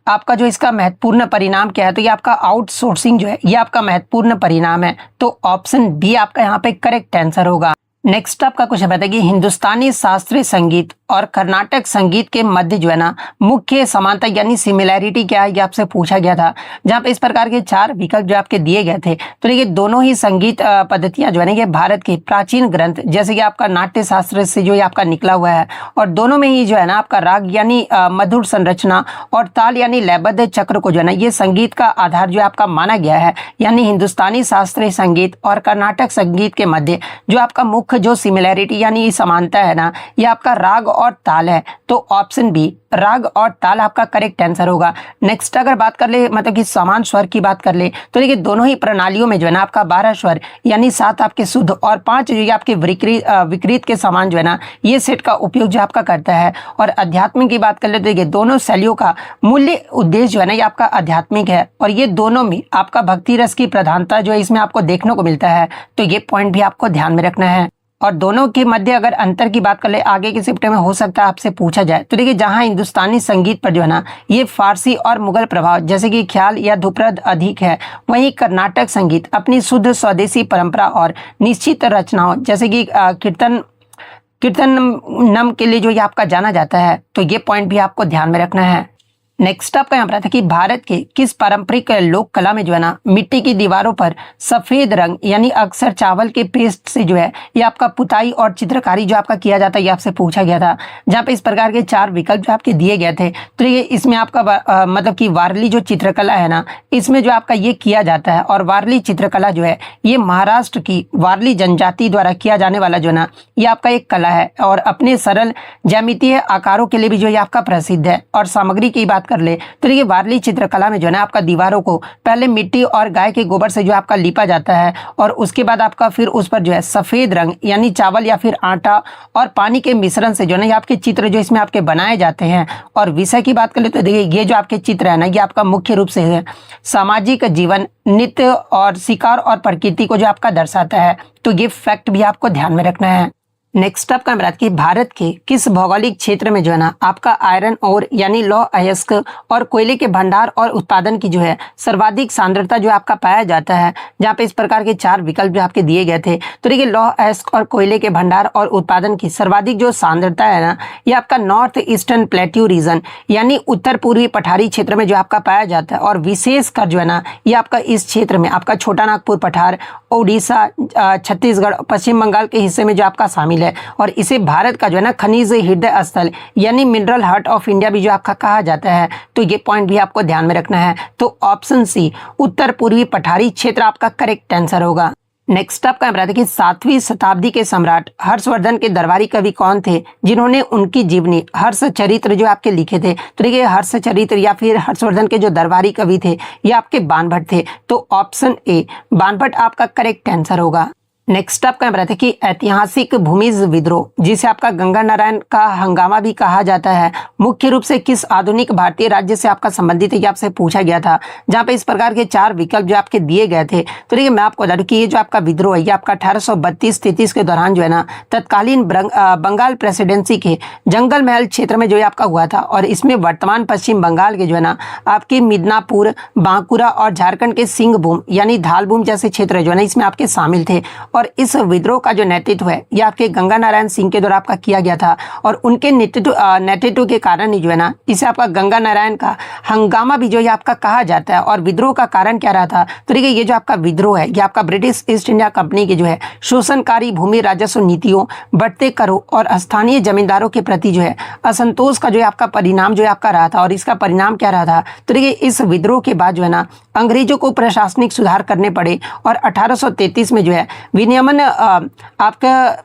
आपका जो इसका महत्वपूर्ण परिणाम क्या है, तो ये आपका आउटसोर्सिंग जो है, ये आपका महत्वपूर्ण परिणाम है। तो ऑप्शन बी आपका यहाँ पे करेक्ट आंसर होगा। नेक्स्ट आपका क्वेश्चन बताया कि हिंदुस्तानी शास्त्रीय संगीत और कर्नाटक संगीत के मध्य जो है ना, मुख्य समानता यानी सिमिलैरिटी क्या है, ये आपसे पूछा गया था। जहां पे इस प्रकार के 4 विकल्प जो आपके दिए गए थे। तो देखिए, दोनों ही संगीत पद्धतियां जो है ना, ये भारत के प्राचीन ग्रंथ जैसे कि आपका नाट्य शास्त्र से जो ये आपका निकला हुआ है। और दोनों में ही जो है ना, आपका राग यानी मधुर संरचना और ताल यानी लयबद्ध चक्र को जो है ना, ये संगीत का आधार जो आपका माना गया है। यानी हिंदुस्तानी शास्त्रीय संगीत और कर्नाटक संगीत के मध्य जो आपका मुख्य जो सिमिलैरिटी यानी समानता है ना, ये आपका राग और ताल है। तो ऑप्शन बी राग और ताल आपका करेक्ट आंसर होगा। नेक्स्ट अगर बात कर ले, मतलब कि समान स्वर की बात कर ले, तो देखिए, दोनों ही प्रणालियों में जो है ना, आपका 12 स्वर यानी 7 आपके शुद्ध और 5 जो आपके विकृत के समान जो है ना, ये सेट का उपयोग जो आपका करता है। और अध्यात्म की बात कर ले तो देखिए, दोनों शैलियों का मूल्य उद्देश्य जो है ना, ये आपका आध्यात्मिक है। और ये दोनों में आपका भक्ति रस की प्रधानता जो है इसमें आपको देखने को मिलता है। तो ये पॉइंट भी आपको ध्यान में रखना है। और दोनों के मध्य अगर अंतर की बात कर ले, आगे के शिफ्ट में हो सकता है आपसे पूछा जाए। तो देखिए, जहां हिंदुस्तानी संगीत पर जो है ना, ये फारसी और मुगल प्रभाव जैसे कि ख्याल या ध्रुपद अधिक है, वहीं कर्नाटक संगीत अपनी शुद्ध स्वदेशी परंपरा और निश्चित रचनाओं जैसे कि कीर्तनम के लिए जो ये आपका जाना जाता है। तो ये पॉइंट भी आपको ध्यान में रखना है। नेक्स्ट आपका यहाँ पर था कि भारत के किस पारंपरिक लोक कला में जो है ना, मिट्टी की दीवारों पर सफेद रंग यानी अक्सर चावल के पेस्ट से जो है ये आपका पुताई और चित्रकारी जो आपका किया जाता है, ये आपसे पूछा गया था। जहाँ पे इस प्रकार के 4 विकल्प जो आपके दिए गए थे। तो ये इसमें आपका मतलब कि वारली जो चित्रकला है ना, इसमें जो आपका ये किया जाता है। और वारली चित्रकला जो है, ये महाराष्ट्र की वारली जनजाति द्वारा किया जाने वाला जो है ना, ये आपका एक कला है। और अपने सरल ज्यामितीय आकारों के लिए भी जो ये आपका प्रसिद्ध है। और सामग्री की बात कर ले तो ये वारली चित्रकला में जो है ना, आपका दीवारों को पहले मिट्टी और गाय के गोबर से जो आपका लिपा जाता है। और उसके बाद आपका फिर उस पर जो है सफेद रंग यानी चावल या फिर आटा और पानी के मिश्रण से जो है ना, ये आपके चित्र जो इसमें आपके बनाए जाते हैं। और विषय की बात कर ले तो देखिए, ये जो आपके चित्र है ना, ये आपका मुख्य रूप से है सामाजिक जीवन, नित्य और शिकार और प्रकृति को जो आपका दर्शाता है। तो ये फैक्ट भी आपको ध्यान में रखना है। नेक्स्ट आपका बात की भारत के किस भौगोलिक क्षेत्र में जो है ना, आपका आयरन और यानी लौह अयस्क और कोयले के भंडार और उत्पादन की जो है सर्वाधिक सांद्रता जो आपका पाया जाता है। जहाँ पे इस प्रकार के 4 विकल्प जो आपके दिए गए थे। तो देखिए, लौह अयस्क और कोयले के भंडार और उत्पादन की सर्वाधिक जो सांद्रता है ना, ये आपका नॉर्थ ईस्टर्न प्लेट्यू रीजन यानी उत्तर पूर्वी पठारी क्षेत्र में जो आपका पाया जाता है। और विशेषकर जो है ना, ये आपका इस क्षेत्र में आपका छोटा नागपुर पठार, उड़ीसा, छत्तीसगढ़, पश्चिम बंगाल के हिस्से में जो आपका शामिल है। और इसे भारत का जो है ना, खनिज हृदय स्थल यानी मिनरल हार्ट ऑफ इंडिया भी जो आपका कहा जाता है। तो ये पॉइंट भी आपको ध्यान में रखना है। तो ऑप्शन सी उत्तर पूर्वी पठारी क्षेत्र आपका करेक्ट आंसर होगा। नेक्स्ट आपका यहाँ पर आता है कि 7वीं शताब्दी के सम्राट हर्षवर्धन के दरबारी कवि कौन थे जिन्होंने उनकी जीवनी हर्ष चरित्र जो आपके लिखे थे। तो देखिए हर्ष चरित्र या फिर हर्षवर्धन के जो दरबारी कवि थे ये आपके बाणभट्ट थे। तो ऑप्शन ए बाणभट्ट आपका करेक्ट आंसर होगा। नेक्स्ट आपका यहाँ पर आता है कि ऐतिहासिक भूमिज विद्रोह जिसे आपका गंगा नारायण का हंगामा भी कहा जाता है मुख्य रूप से किस आधुनिक भारतीय राज्य से आपका संबंधित है, ये आपसे पूछा गया था। जहाँ पे इस प्रकार के 4 विकल्प जो आपके दिए गए थे। तो देखिए मैं आपको बता दूं कि ये जो आपका विद्रोह है ये आपका 1832-33 के दौरान जो है ना तत्कालीन बंगाल प्रेसिडेंसी के जंगल महल क्षेत्र में जो है आपका हुआ था। और इसमें वर्तमान पश्चिम बंगाल के जो है ना आपके मिदनापुर, बांकुरा और झारखंड के सिंहभूम यानी धालभूम जैसे क्षेत्र जो है ना इसमें आपके शामिल थे। और इस विद्रोह का जो नेतृत्व है ये आपके गंगा नारायण सिंह के द्वारा आपका किया गया था। और उनके नेतृत्व के कारण ही जो है ना इसे आपका गंगा नारायण का हंगामा भी जो है आपका कहा जाता है। और विद्रोह का कारण क्या रहा था, तो देखिए ये जो आपका विद्रोह है ये आपका ब्रिटिश ईस्ट इंडिया कंपनी की जो है शोषणकारी भूमि राजस्व नीतियों, बढ़ते करों और स्थानीय जमींदारों के प्रति जो है असंतोष का जो है आपका परिणाम जो है आपका रहा था। और इसका परिणाम क्या रहा था, तो देखिए इस विद्रोह के बाद जो है ना अंग्रेजों को प्रशासनिक सुधार करने पड़े। और 1833 में जो है विनियमन आपका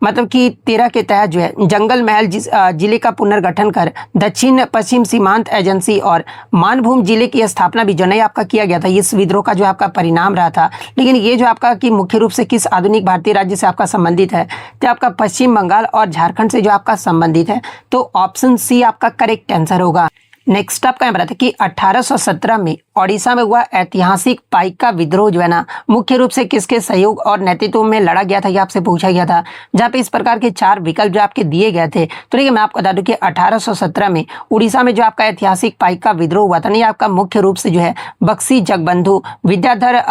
मतलब कि 13 के तहत जो है जंगल महल जिले का पुनर्गठन कर दक्षिण पश्चिम सीमांत एजेंसी और मानभूम जिले की स्थापना भी जो है आपका किया गया था। इस विद्रोह का जो आपका परिणाम रहा था। लेकिन ये जो आपका कि मुख्य रूप से किस आधुनिक भारतीय राज्य से आपका संबंधित है, तो आपका पश्चिम बंगाल और झारखंड से जो आपका संबंधित है। तो ऑप्शन सी आपका करेक्ट आंसर होगा। नेक्स्ट आपका यहाँ पर आता है कि 1817 में ओडिशा में हुआ ऐतिहासिक पाइका विद्रोह जो है ना मुख्य रूप से किसके सहयोग और नेतृत्व में लड़ा गया था, ये आपसे पूछा गया था। जहाँ पे इस प्रकार के 4 विकल्प जो आपके दिए गए थे। तो देखिए मैं आपको बता दूं कि 1817 में उड़ीसा में जो आपका ऐतिहासिक पाइका विद्रोह हुआ था, नहीं आपका मुख्य रूप से जो है बक्सी जगबंधु, विद्याधर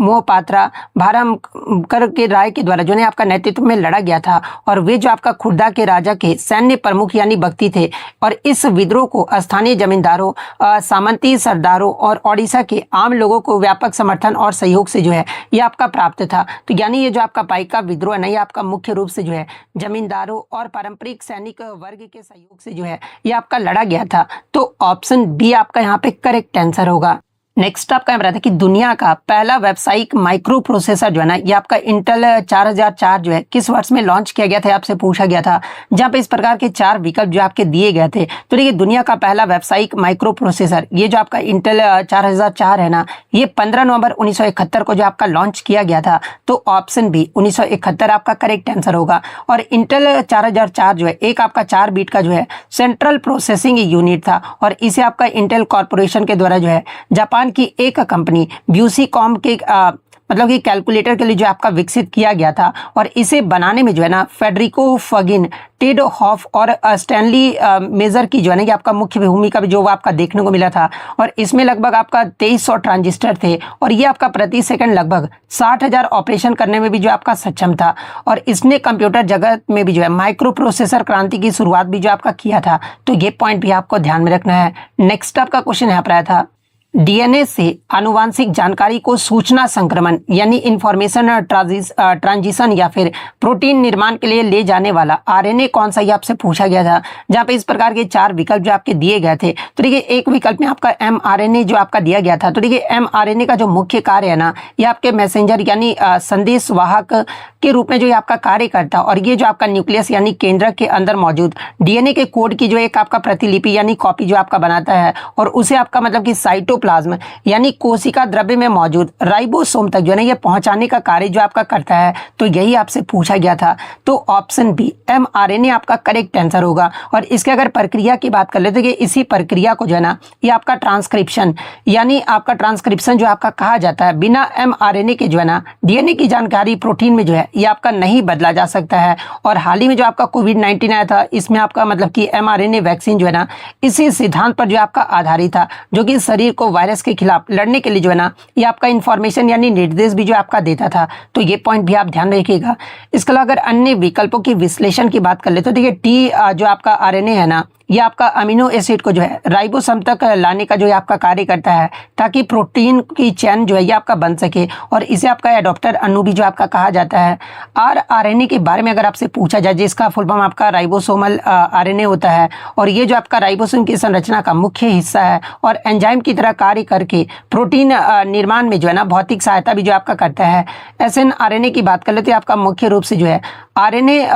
मोहपात्रा, भारामकर के राय के द्वारा जो है आपका नेतृत्व में लड़ा गया था। और वे जो आपका खुर्दा के राजा के सैन्य प्रमुख यानी बख्ती थे। और इस विद्रोह को स्थानीय जमींदारों, सामंती सरदारों और ओडिशा के आम लोगों को व्यापक समर्थन और सहयोग से जो है ये आपका प्राप्त था। तो यानी ये जो आपका पाइका विद्रोह है ना ये आपका मुख्य रूप से जो है जमींदारों और पारंपरिक सैनिक वर्ग के सहयोग से जो है ये आपका लड़ा गया था। तो ऑप्शन बी आपका यहाँ पे करेक्ट आंसर होगा। नेक्स्ट आपका यहाँ है कि दुनिया का पहला व्यावसायिक माइक्रो प्रोसेसर जो है ना ये आपका इंटेल 4004 जो है किस वर्ष में लॉन्च किया गया था, आपसे पूछा गया था। जहाँ पे इस प्रकार के 4 विकल्प जो आपके दिए गए थे। तो देखिए दुनिया का पहला व्यावसायिक माइक्रो प्रोसेसर ये जो आपका इंटेल 4004 है ना ये 15 नवंबर 1971 को जो आपका लॉन्च किया गया था। तो ऑप्शन बी 1971 आपका करेक्ट आंसर होगा। और इंटेल 4004 जो है एक आपका 4 बीट का जो है सेंट्रल प्रोसेसिंग यूनिट था। और इसे आपका इंटेल कॉर्पोरेशन के द्वारा जो है जापान की एक कंपनी ब्यूसीकॉम के मतलब कि कैलकुलेटर के लिए जो आपका विकसित किया गया था। और इसे बनाने में जो है ना फेडरिको फगिन, टेड हॉफ और स्टैनली मेजर की जो है ना आपका मुख्य भूमिका भी जो आपका देखने को मिला था। और इसमें लगभग आपका 2300 ट्रांजिस्टर थे। और ये आपका प्रति सेकंड लगभग 60,000 ऑपरेशन करने में भी जो आपका सक्षम था। और इसने कंप्यूटर जगत में भी जो है माइक्रो प्रोसेसर क्रांति की शुरुआत भी जो आपका किया था। तो ये पॉइंट भी आपको ध्यान में रखना है। नेक्स्ट आपका क्वेश्चन यहाँ पर आया था डीएनए से आनुवांशिक जानकारी को सूचना संक्रमण यानी इंफॉर्मेशन ट्रांजिशन या फिर प्रोटीन निर्माण के लिए ले जाने वाला आरएनए कौन सा, ये आपसे पूछा गया था। जहाँ पे इस प्रकार के 4 विकल्प जो आपके दिए गए थे। तो देखिए एक विकल्प में आपका एमआरएनए जो आपका दिया गया था। तो देखिए एमआरएनए का जो मुख्य कार्य है ना ये आपके मैसेंजर यानी संदेश वाहक के रूप में जो आपका कार्य करता है। और ये जो आपका न्यूक्लियस यानी केंद्रक के अंदर मौजूद डीएनए के कोड की जो एक आपका प्रतिलिपि यानी कॉपी जो आपका बनाता है। और उसे आपका मतलब कि साइटोप्लाज्म यानी कोशिका द्रव्य में मौजूद राइबोसोम तक जो है ये पहुंचाने का कार्य जो आपका करता है। तो यही आपसे पूछा गया था। तो ऑप्शन बी एमआरएनए आपका करेक्ट आंसर होगा। और इसके अगर प्रक्रिया की बात कर ले तो ये इसी प्रक्रिया को जो है ना ये आपका ट्रांसक्रिप्शन यानी आपका ट्रांसक्रिप्शन जो आपका कहा जाता है। बिना एमआरएनए के जो है ना डीएनए की जानकारी प्रोटीन में जो है ये आपका नहीं बदला जा सकता है। और हाल ही में जो आपका कोविड-19 आया था इसमें आपका मतलब कि एमआरएनए वैक्सीन जो है ना इसी सिद्धांत पर जो आपका आधारित था, जो कि शरीर को वायरस के खिलाफ लड़ने के लिए जो है ना ये आपका इंफॉर्मेशन यानी निर्देश भी जो आपका देता था। तो ये पॉइंट भी आप ध्यान रखिएगा। इसके अलावा अगर अन्य विकल्पों की विश्लेषण की बात कर ले तो देखिए टी जो आपका आरएनए है ना ये आपका अमीनो एसिड को जो है राइबोसोम तक लाने का जो है आपका कार्य करता है, ताकि प्रोटीन की चैन जो है ये आपका बन सके, और इसे आपका एडॉप्टर अणु भी जो आपका कहा जाता है। आरएनए के बारे में अगर आपसे पूछा जाए, जिसका फुल फॉर्म आपका राइबोसोमल आरएनए होता है, और ये जो आपका राइबोसोम की संरचना का मुख्य हिस्सा है, और एंजाइम की तरह कार्य करके प्रोटीन निर्माण में जो है ना भौतिक सहायता भी जो आपका करता है। एसएनआरएनए की बात कर लेते हैं, आपका मुख्य रूप से जो है आरएनए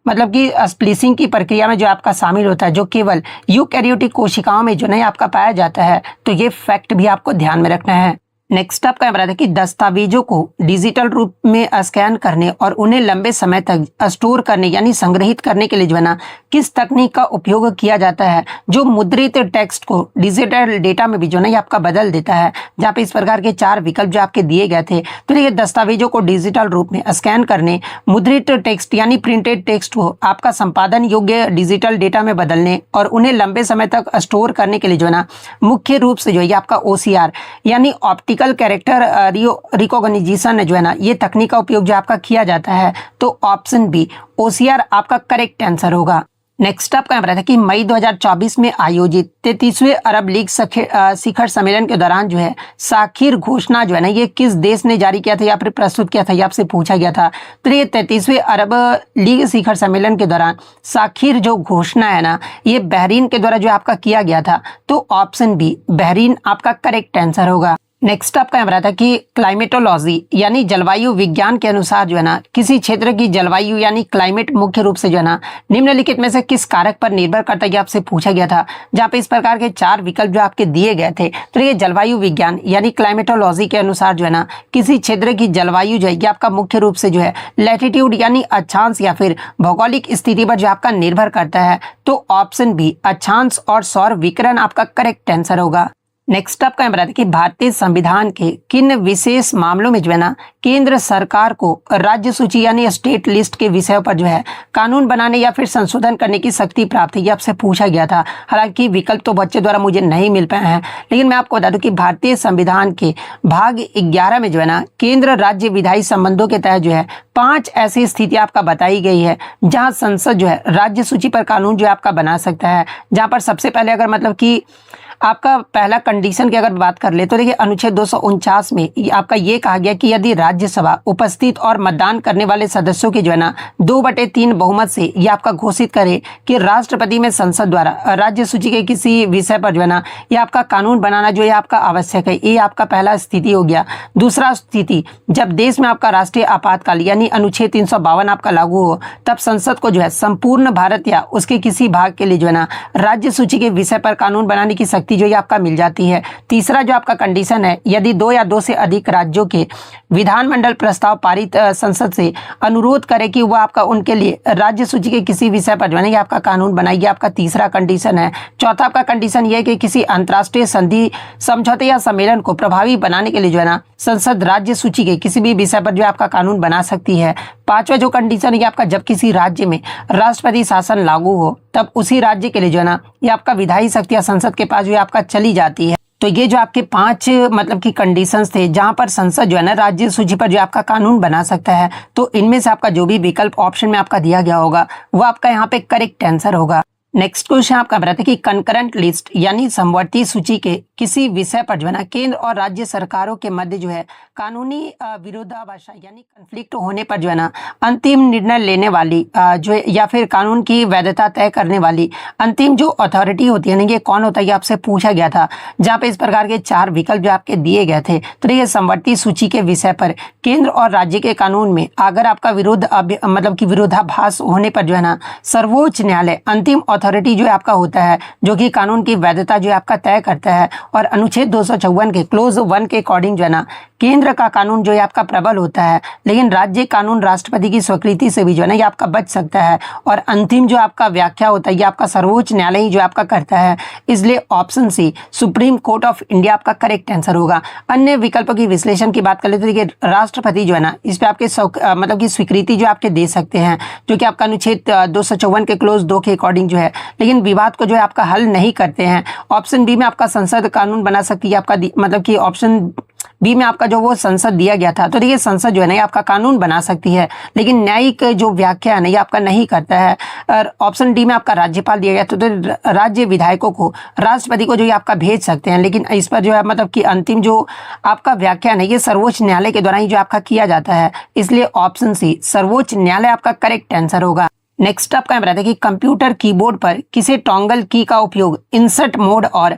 मतलब कि स्प्लिसिंग की प्रक्रिया में जो आपका शामिल होता है, जो केवल यूकैरियोटिक कोशिकाओं में जो नहीं आपका पाया जाता है। तो ये फैक्ट भी आपको ध्यान में रखना है। नेक्स्ट आपका बताया कि दस्तावेजों को डिजिटल रूप में स्कैन करने और उन्हें लंबे समय तक स्टोर करने यानी संग्रहित करने के लिए जो है ना किस तकनीक का उपयोग किया जाता है, जो मुद्रित टेक्स्ट को डिजिटल डेटा में भी जो है आपका बदल देता है। जहाँ पे इस प्रकार के 4 विकल्प जो आपके दिए गए थे। तो देखिए, दस्तावेजों को डिजिटल रूप में स्कैन करने, मुद्रित टेक्स्ट यानी प्रिंटेड टेक्स्ट को आपका संपादन योग्य डिजिटल डेटा में बदलने और उन्हें लंबे समय तक स्टोर करने के लिए जो है ना मुख्य रूप से जो है आपका OCR यानी ऑप्टिकल कैरेक्टर रिकॉग्निशन जो है ना ये तकनीक का उपयोग जो आपका किया जाता है। तो ऑप्शन बी OCR आपका करेक्ट आंसर होगा। नेक्स्ट आपका बताया था कि मई 2024 में आयोजित 33वें अरब लीग शिखर सम्मेलन के दौरान जो है साखिर घोषणा जो है ना ये किस देश ने जारी किया था या फिर प्रस्तुत किया था, ये आपसे पूछा गया था। तो ये 33वें अरब लीग शिखर सम्मेलन के दौरान साखिर जो घोषणा है ना ये बहरीन के द्वारा जो आपका किया गया था। तो ऑप्शन बी बहरीन आपका करेक्ट आंसर होगा। नेक्स्ट आपका यहाँ था कि क्लाइमेटोलॉजी यानी जलवायु विज्ञान के अनुसार जो है ना किसी क्षेत्र की जलवायु यानी क्लाइमेट मुख्य रूप से जो है ना निम्नलिखित में से किस कारक पर निर्भर करता है, ये आपसे पूछा गया था। जहाँ पे इस प्रकार के 4 विकल्प जो आपके दिए गए थे। तो ये जलवायु विज्ञान यानी क्लाइमेटोलॉजी के अनुसार जो है ना किसी क्षेत्र की जलवायु जो है ये आपका मुख्य रूप से जो है लैटिट्यूड यानी अक्षांश या फिर भौगोलिक स्थिति पर जो आपका निर्भर करता है। तो ऑप्शन बी अक्षांश और सौर विकिरण आपका करेक्ट आंसर होगा। नेक्स्ट आपका बताया कि भारतीय संविधान के किन विशेष मामलों में जो है ना केंद्र सरकार को राज्य सूची यानी स्टेट लिस्ट के विषय पर जो है कानून बनाने या फिर संशोधन करने की शक्ति प्राप्त है, ये आपसे पूछा गया था। हालांकि विकल्प तो बच्चे द्वारा मुझे नहीं मिल पाए हैं, लेकिन मैं आपको बता दूं कि भारतीय संविधान के भाग 11 में जो है ना केंद्र राज्य विधायी संबंधों के तहत जो है 5 ऐसी स्थितियां आपका बताई गई है जहां संसद जो है राज्य सूची पर कानून जो है आपका बना सकता है। जहां पर सबसे पहले अगर मतलब कि आपका पहला कंडीशन की अगर बात कर ले तो देखिए अनुच्छेद 249 में आपका ये कहा गया कि यदि राज्यसभा उपस्थित और मतदान करने वाले सदस्यों की जो है ना 2/3 बहुमत से ये आपका घोषित करे कि राष्ट्रपति में संसद द्वारा राज्य सूची के किसी विषय पर जो है ना ये आपका कानून बनाना जो है आपका आवश्यक है। ये आपका पहला स्थिति हो गया। दूसरा स्थिति, जब देश में आपका राष्ट्रीय आपातकाल यानी अनुच्छेद 352 आपका लागू हो, तब संसद को जो है संपूर्ण भारत या उसके किसी भाग के लिए जो है ना राज्य सूची के विषय पर कानून बनाने की शक्ति जो ये आपका मिल जाती है। तीसरा जो आपका कंडीशन है, यदि 2 या 2 से अधिक राज्यों के विधानमंडल प्रस्ताव पारित संसद से अनुरोध करे कि वह आपका उनके लिए राज्य सूची के किसी विषय पर जो है आपका कानून बनाएगी, आपका तीसरा कंडीशन है। चौथा आपका कंडीशन ये है कि किसी अंतर्राष्ट्रीय संधि समझौते या सम्मेलन को प्रभावी बनाने के लिए जो है ना संसद राज्य सूची के किसी भी विषय पर जो आपका कानून बना सकती है। पांचवा जो कंडीशन है आपका, जब किसी राज्य में राष्ट्रपति शासन लागू हो तब उसी राज्य के लिए जो है ना ये आपका विधायी शक्तियां संसद के पास जो है आपका चली जाती है। तो ये जो आपके 5 मतलब की कंडीशंस थे जहां पर संसद जो है ना राज्य सूची पर जो आपका कानून बना सकता है। तो इनमें से आपका जो भी विकल्प ऑप्शन में आपका दिया गया होगा वो आपका यहाँ पे करेक्ट आंसर होगा। नेक्स्ट क्वेश्चन आपका बताते हैं कि कंकरेंट लिस्ट यानी समवर्ती सूची के किसी विषय पर जो है ना केंद्र और राज्य सरकारों के मध्य जो है कानूनी विरोधाभास यानी कन्फ्लिक्ट होने पर जो है ना अंतिम निर्णय लेने वाली जो है या फिर कानून की वैधता तय करने वाली अंतिम जो अथॉरिटी होती है ना ये कौन होता है, ये आपसे पूछा गया था। जहाँ पे इस प्रकार के 4 विकल्प जो आपके दिए गए थे। तो ये समवर्ती सूची के विषय पर केंद्र और राज्य के कानून में अगर आपका मतलब की विरोधाभास होने पर जो है ना सर्वोच्च न्यायालय अंतिम अथॉरिटी जो है आपका होता है, जो कि कानून की वैधता जो है आपका तय करता है। और अनुच्छेद 254 के क्लोज 1 के अकॉर्डिंग जो है ना केंद्र का कानून जो है आपका प्रबल होता है, लेकिन राज्य कानून राष्ट्रपति की स्वीकृति से भी जो है ना ये आपका बच सकता है। और अंतिम जो आपका व्याख्या होता है ये आपका सर्वोच्च न्यायालय ही जो आपका करता है। इसलिए option C Supreme Court of India आपका करेक्ट आंसर होगा। अन्य विकल्पों की विश्लेषण की बात कर लेते हैं कि राष्ट्रपति जो है ना इस पे आपके मतलब की स्वीकृति जो आपके दे सकते हैं, जो कि आपका अनुच्छेद 254 के क्लोज 2 के अकॉर्डिंग जो है, लेकिन विवाद को जो है आपका हल नहीं करते हैं। ऑप्शन बी में आपका संसद कानून बना सकती है, आपका मतलब कि ऑप्शन बी में आपका जो वो संसद दिया गया था। तो देखिए संसद जो है ना ये आपका कानून बना सकती है, लेकिन न्यायिक जो व्याख्या है ना ये आपका नहीं करता है। और ऑप्शन डी में आपका राज्यपाल दिया गया, तो राज्य विधायकों को राष्ट्रपति को जो ये आपका भेज सकते हैं, लेकिन इस पर जो है मतलब कि अंतिम जो आपका व्याख्या है ये सर्वोच्च न्यायालय के द्वारा ही जो आपका किया जाता है। इसलिए ऑप्शन सी सर्वोच्च न्यायालय आपका करेक्ट आंसर होगा। नेक्स्ट आपका बताते हैं कि कंप्यूटर कीबोर्ड पर किसे टॉगल की का उपयोग इंसर्ट मोड और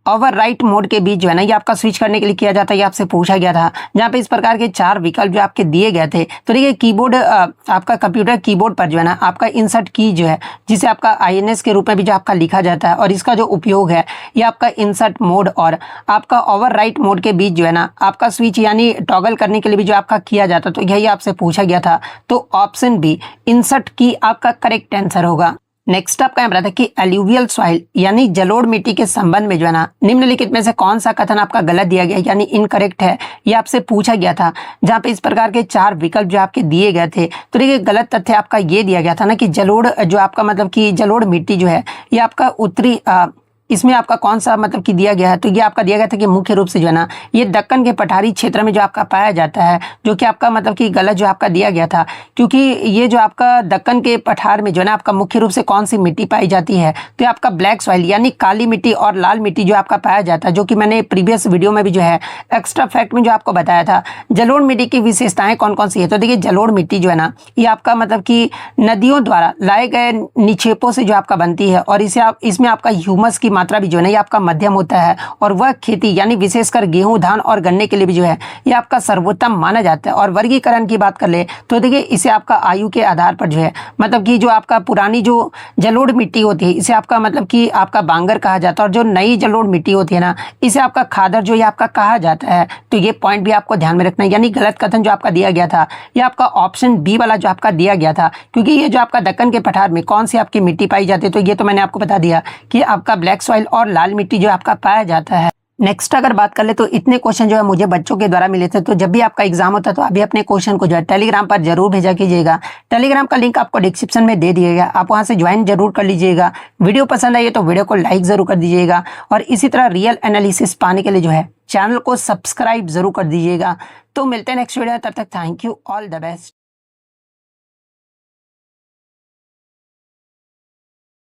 ओवरराइट मोड के बीच जो है ना ये आपका स्विच करने के लिए किया जाता है, ये आपसे पूछा गया था। जहाँ पे इस प्रकार के 4 विकल्प जो आपके दिए गए थे। तो देखिए कीबोर्ड आपका कंप्यूटर कीबोर्ड पर जो है ना आपका इंसर्ट की जो है जिसे आपका INS के रूप में भी जो आपका लिखा जाता है, और इसका जो उपयोग है ये आपका इंसर्ट मोड और आपका ओवरराइट मोड के बीच जो है ना आपका स्विच यानी टॉगल करने के लिए भी जो आपका किया जाता है। तो यही आपसे पूछा गया था। तो ऑप्शन बी इंसर्ट की आपका करेक्ट आंसर होगा। नेक्स्ट आपका यहाँ बताया कि एल्यूवियल सॉइल यानी जलोढ़ मिट्टी के संबंध में जो है ना निम्नलिखित में से कौन सा कथन आपका गलत दिया गया यानी इनकरेक्ट है, ये आपसे पूछा गया था। जहाँ पे इस प्रकार के 4 विकल्प जो आपके दिए गए थे। तो देखिए गलत तथ्य आपका ये दिया गया था ना कि जलोढ़ जो आपका मतलब कि जलोढ़ मिट्टी जो है ये आपका उत्तरी इसमें आपका कौन सा मतलब कि दिया गया है। तो ये आपका दिया गया था कि मुख्य रूप से जो है ना ये दक्कन के पठारी क्षेत्र में जो आपका पाया जाता है, जो कि आपका मतलब कि गलत जो आपका दिया गया था। क्योंकि ये जो आपका दक्कन के पठार में जो है ना आपका मुख्य रूप से कौन सी मिट्टी पाई जाती है, तो ये आपका ब्लैक सॉइल यानी काली मिट्टी और लाल मिट्टी जो आपका पाया जाता है, जो कि मैंने प्रीवियस वीडियो में भी जो है एक्स्ट्रा फैक्ट में जो आपको बताया था। जलोढ़ मिट्टी की विशेषताएं कौन कौन सी है। तो देखिए जलोढ़ मिट्टी जो है ना ये आपका मतलब कि नदियों द्वारा लाए गए निक्षेपों से जो आपका बनती है, और इसमें आपका ह्यूमस की मात्रा भी जो है ना ये आपका मध्यम होता है, और वह खेती यानी विशेषकर गेहूं धान और गन्ने के लिए भी जो है ये आपका सर्वोत्तम माना जाता है। और वर्गीकरण की बात कर ले तो देखिए इसे आपका आयु के आधार पर जो है मतलब कि जो आपका पुरानी जो जलोढ़ मिट्टी होती है इसे आपका मतलब कि आपका बांगर कहा जाता है, और जो नई जलोढ़ मिट्टी होती है ना इसे आपका खादर जो ये आपका कहा जाता है। तो ये पॉइंट भी आपको ध्यान में रखना है। यानी गलत कथन जो आपका दिया गया था ये आपका ऑप्शन बी वाला जो आपका दिया गया था, क्योंकि ये जो आपका दक्कन के पठार में कौन सी आपकी मिट्टी पाई जाती है, तो ये तो मैंने आपको बता दिया कि आपका ब्लैक सॉइल और लाल मिट्टी जो आपका पाया जाता है। नेक्स्ट अगर बात कर ले तो इतने क्वेश्चन जो है मुझे बच्चों के द्वारा मिले थे। तो जब भी आपका एग्जाम होता है तो अभी अपने क्वेश्चन को जो है टेलीग्राम पर जरूर भेजा कीजिएगा। टेलीग्राम का लिंक आपको डिस्क्रिप्शन में दे दिएगा, आप वहां से ज्वाइन जरूर कर लीजिएगा। वीडियो पसंद आई तो वीडियो को लाइक जरूर कर दीजिएगा, और इसी तरह रियल एनालिसिस पाने के लिए जो है चैनल को सब्सक्राइब जरूर कर दीजिएगा। तो मिलते हैं नेक्स्ट वीडियो, तब तक thank you, all the best.